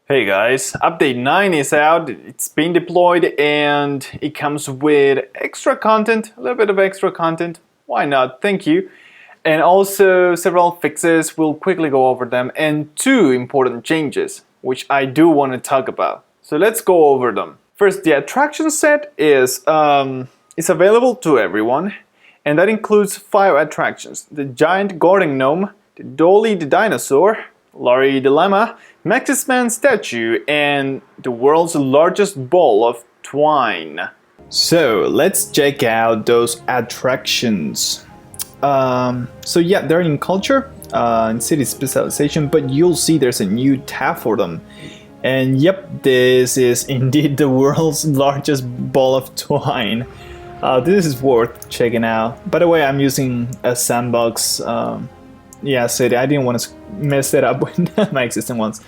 Hey guys, update 9 is out, it's been deployed and it comes with extra content, a little bit of extra content, why not, thank you. And also several fixes, we'll quickly go over them, and 2 important changes, which I do want to talk about. So let's go over them. First, the attraction set is available to everyone, and that includes 5 attractions. The giant garden gnome, the Dolly the dinosaur, Larry the llama, Maxis Man statue, and the world's largest ball of twine. So let's check out those attractions. So yeah, they're in culture, in city specialization, but you'll see there's a new tab for them. And yep, this is indeed the world's largest ball of twine. This is worth checking out. By the way, I'm using a sandbox city. I didn't want to mess it up with my existing ones.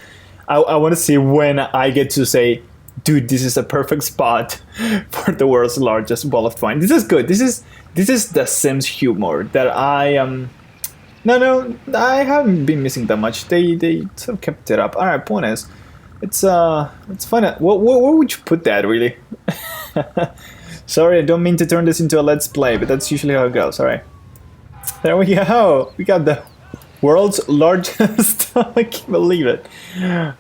I want to see when I get to say, dude, this is a perfect spot for the world's largest ball of twine. This is good. This is the Sims humor that I I haven't been missing that much. They sort of kept it up. All right, point is, it's fun. Where would you put that, really? Sorry, I don't mean to turn this into a let's play, but that's usually how it goes. All right, there we go. We got the world's largest. I can't believe it.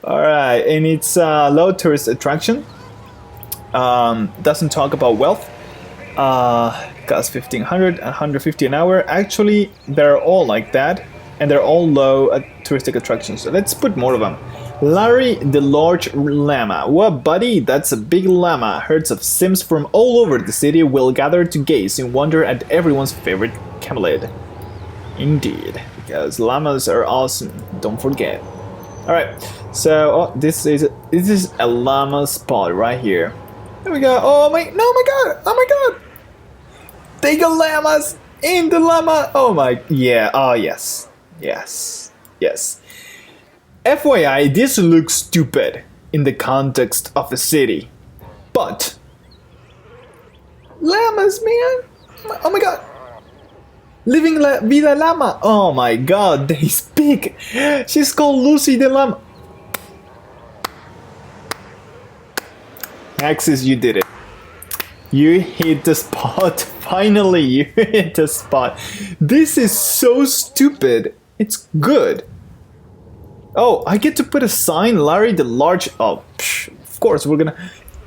All right, and it's a low tourist attraction. Doesn't talk about wealth. Costs 1,500, 150 an hour. Actually, they're all like that, and they're all low touristic attractions. So let's put more of them. Larry the large llama. What, buddy? That's a big llama. Herds of Sims from all over the city will gather to gaze in wonder at everyone's favorite camelid. Indeed, because llamas are awesome. Don't forget. All right, so this is a llama spot right here. There we go. Oh my god! Oh my god! They got llamas in the llama. Oh my, yeah. Oh yes. FYI, this looks stupid in the context of the city, but llamas, man. Oh my god. Living La Vida Llama. Oh my god, they speak. She's called Lucy the Llama. Maxis, you did it. You hit the spot. Finally, you hit the spot. This is so stupid. It's good. Oh, I get to put a sign, Larry the large. Oh, of course, we're gonna.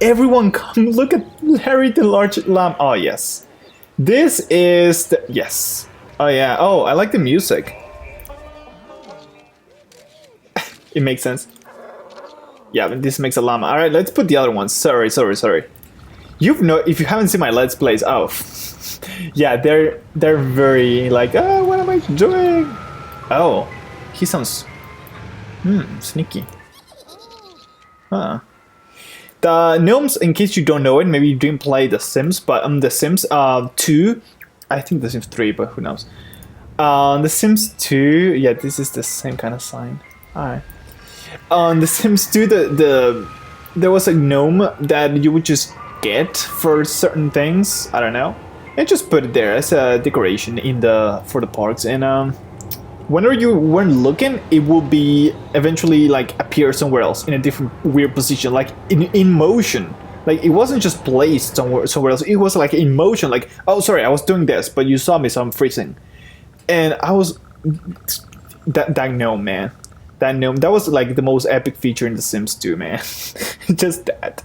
Everyone come look at Larry the large lamb. Oh, yes. This is the. Yes. Oh yeah, oh, I like the music. It makes sense. Yeah, but this makes a llama. Alright, let's put the other ones. Sorry. If you haven't seen my Let's Plays, oh. Yeah, they're very like, oh, what am I doing? Oh, he sounds, sneaky. Huh. The Gnomes, in case you don't know it, maybe you didn't play The Sims, but The Sims 2, I think The Sims 3, but who knows. The Sims 2, yeah, this is the same kind of sign. Alright. On The Sims 2, there was a gnome that you would just get for certain things. I don't know. And just put it there as a decoration for the parks. And whenever you weren't looking, it will be eventually like appear somewhere else in a different weird position, like in motion. Like, it wasn't just placed somewhere else. It was like in motion. Like, oh, sorry, I was doing this, but you saw me, so I'm freezing. And I was that gnome, man. That gnome. That was like the most epic feature in The Sims 2, man. Just that.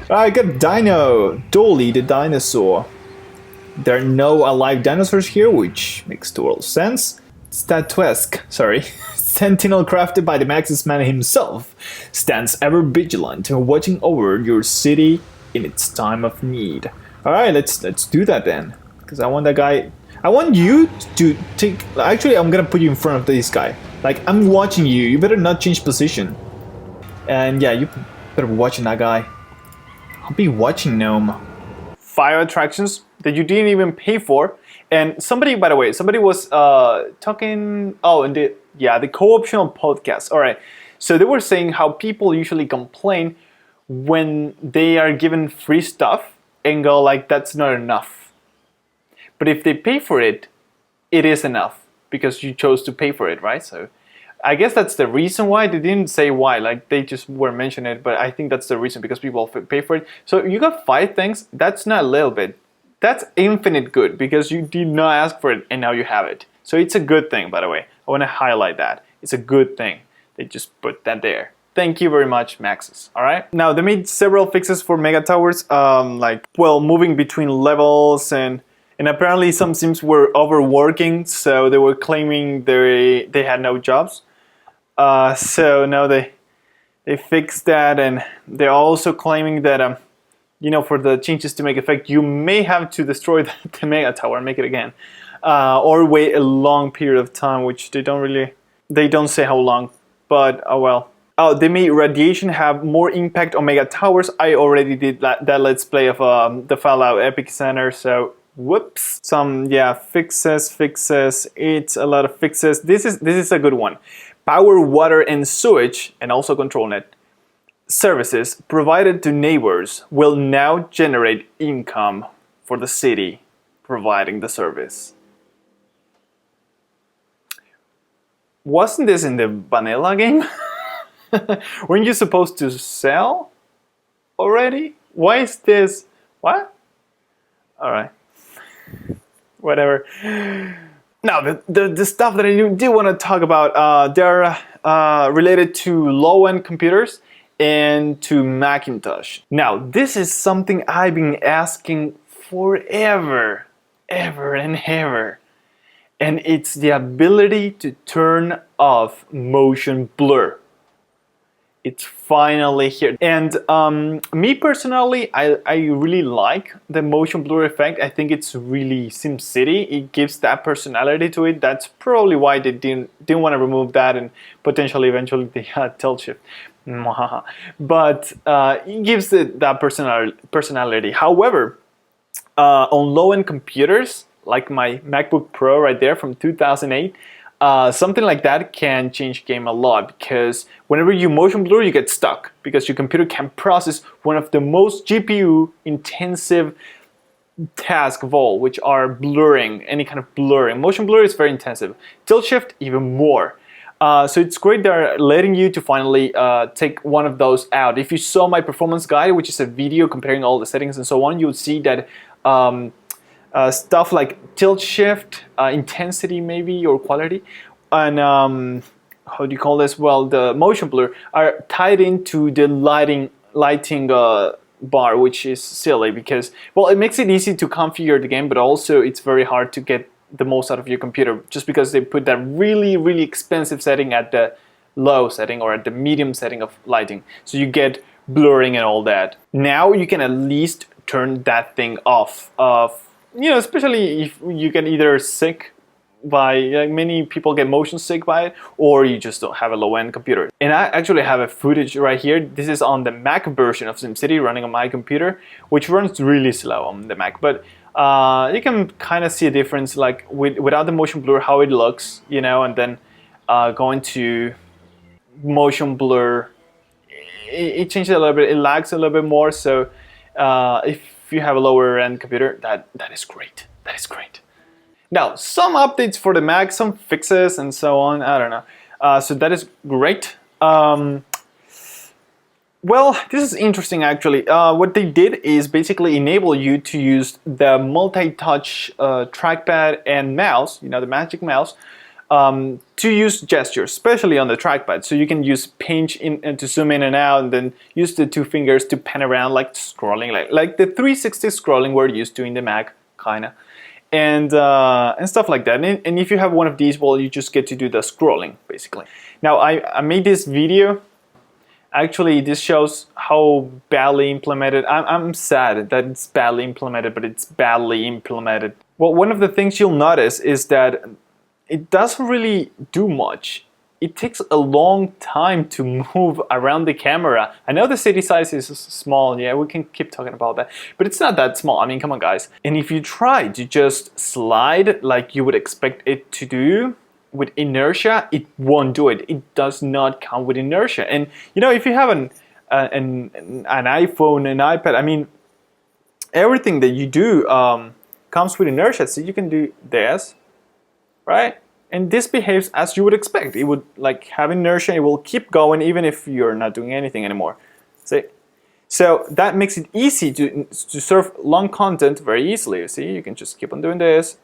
I got Dino, Dolly the dinosaur. There are no alive dinosaurs here, which makes total sense. Statuesque, sorry. Sentinel crafted by the Maxis Man himself, stands ever vigilant, watching over your city in its time of need. Alright, let's do that then. Because I want that guy. I want you to take. Actually, I'm gonna put you in front of this guy. Like, I'm watching you. You better not change position. And yeah, you better be watching that guy. I'll be watching Gnome. 5 attractions that you didn't even pay for. And somebody, by the way, was talking. Oh, and the co-optional podcast. All right, so they were saying how people usually complain when they are given free stuff and go like, that's not enough. But if they pay for it, it is enough because you chose to pay for it, right? So I guess that's the reason why. They didn't say why, like they just were mentioning it, but I think that's the reason, because people pay for it. So you got 5 things. That's not a little bit. That's infinite good, because you did not ask for it and now you have it. So it's a good thing, by the way. I want to highlight that. It's a good thing. They just put that there. Thank you very much, Maxis. All right. Now they made several fixes for mega towers, like, well, moving between levels, and apparently some sims were overworking, so they were claiming they had no jobs. So now they fixed that, and they're also claiming that you know, for the changes to make effect, you may have to destroy the mega tower and make it again, or wait a long period of time, which they don't say how long, but oh well. Oh, they made radiation have more impact on mega towers. I already did that let's play of the Fallout Epic Center, so whoops. Some, yeah, fixes. It's a lot of fixes. This is a good one. Power, water, and sewage, and also control net services provided to neighbors will now generate income for the city providing the service. Wasn't this in the vanilla game? Weren't you supposed to sell already? Why is this? What? Alright. Whatever. Now, the stuff that I do want to talk about, they're related to low-end computers and to Macintosh. Now, this is something I've been asking forever, ever and ever. And it's the ability to turn off motion blur. It's finally here. And me personally, I really like the motion blur effect. I think it's really SimCity. It gives that personality to it. That's probably why they didn't want to remove that, and potentially eventually they had tilt shift. But it gives it that personality. However, on low-end computers, like my MacBook Pro right there from 2008, something like that can change game a lot, because whenever you motion blur, you get stuck, because your computer can process one of the most GPU intensive tasks of all, which are blurring, any kind of blurring. Motion blur is very intensive. Tilt shift, even more. So it's great they're letting you to finally take one of those out. If you saw my performance guide, which is a video comparing all the settings and so on, you'll see that stuff like tilt shift, intensity maybe, or quality, and how do you call this? Well, the motion blur are tied into the lighting bar, which is silly, because, well, it makes it easy to configure the game, but also it's very hard to get the most out of your computer, just because they put that really expensive setting at the low setting or at the medium setting of lighting, so you get blurring and all that. Now you can at least turn that thing off. You know, especially if you get either sick by, like, many people get motion sick by it, or you just don't have a low-end computer. And I actually have a footage right here. This is on the Mac version of SimCity running on my computer, which runs really slow on the Mac, but you can kind of see a difference, like without the motion blur, how it looks, you know, and then going to motion blur, it changes a little bit, it lags a little bit more. So if you have a lower end computer, that is great. That is great. Now, some updates for the Mac, some fixes and so on. I don't know. So that is great. Well, this is interesting actually. What they did is basically enable you to use the multi-touch trackpad and mouse, you know, the magic mouse, to use gestures, especially on the trackpad. So you can use pinch and to zoom in and out, and then use the 2 fingers to pan around, like scrolling, like the 360 scrolling we're used to in the Mac, kinda, and stuff like that. And if you have one of these, well, you just get to do the scrolling basically. Now I made this video. Actually, this shows how badly implemented. I'm sad that it's badly implemented, but it's badly implemented. Well, one of the things you'll notice is that it doesn't really do much. It takes a long time to move around the camera. I know the city size is small, yeah, we can keep talking about that, but it's not that small. I mean, come on, guys. And if you try to just slide like you would expect it to do, with inertia, it won't do it. It does not come with inertia. And you know, if you have an iPhone, an iPad, I mean, everything that you do comes with inertia. So you can do this, right? And this behaves as you would expect. It would like have inertia, it will keep going even if you're not doing anything anymore. See? So that makes it easy to serve long content very easily. You see, you can just keep on doing this,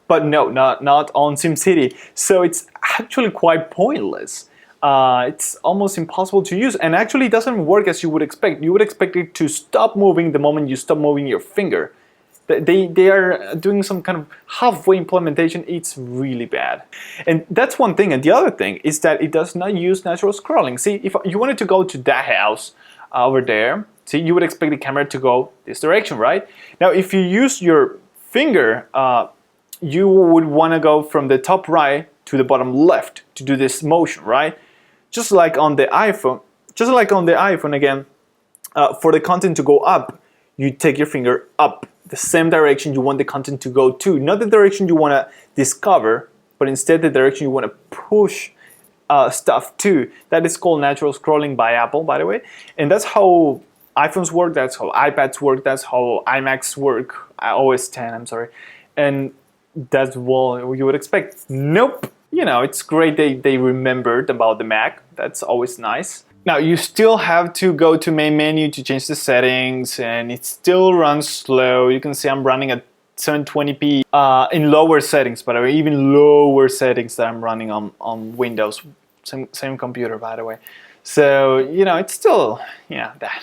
but no, not on SimCity. So it's actually quite pointless. It's almost impossible to use, and actually it doesn't work as you would expect. You would expect it to stop moving the moment you stop moving your finger. They are doing some kind of halfway implementation. It's really bad. And that's one thing. And the other thing is that it does not use natural scrolling. See, if you wanted to go to that house over there, see, you would expect the camera to go this direction, right? Now, if you use your finger, you would want to go from the top right to the bottom left to do this motion, right? Just like on the iPhone, again, for the content to go up, you take your finger up, the same direction you want the content to go to, not the direction you want to discover, but instead the direction you want to push stuff to. That is called natural scrolling by Apple, by the way, and that's how iPhones work, that's how iPads work, that's how iMacs work, OS 10, I'm sorry, and that's what you would expect. Nope. You know, it's great they remembered about the Mac. That's always nice. Now, you still have to go to main menu to change the settings, and it still runs slow. You can see I'm running at 720p in lower settings, by the way, even lower settings that I'm running on Windows. Same computer, by the way. So, you know, it's still, yeah, that.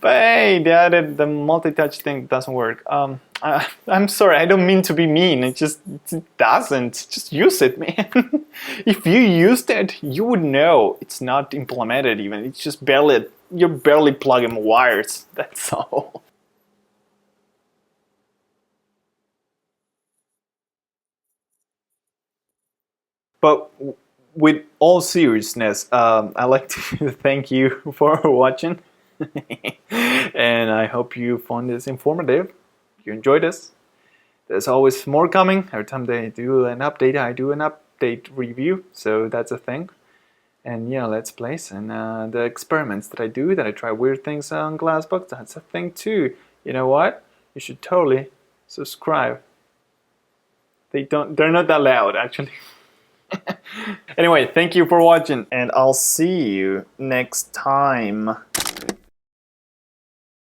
But hey, the multi-touch thing doesn't work. I'm sorry, I don't mean to be mean. It doesn't. Just use it, man. If you used it, you would know it's not implemented even. It's just you're barely plugging wires. That's all. But with all seriousness, I'd like to thank you for watching. And I hope you found this informative. You enjoyed this. There's always more coming. Every time they do an update, I do an update review. So that's a thing. And yeah, let's plays and the experiments that I do, that I try weird things on Glassbox, that's a thing too. You know what? You should totally subscribe. They're not that loud actually. Anyway, thank you for watching, and I'll see you next time.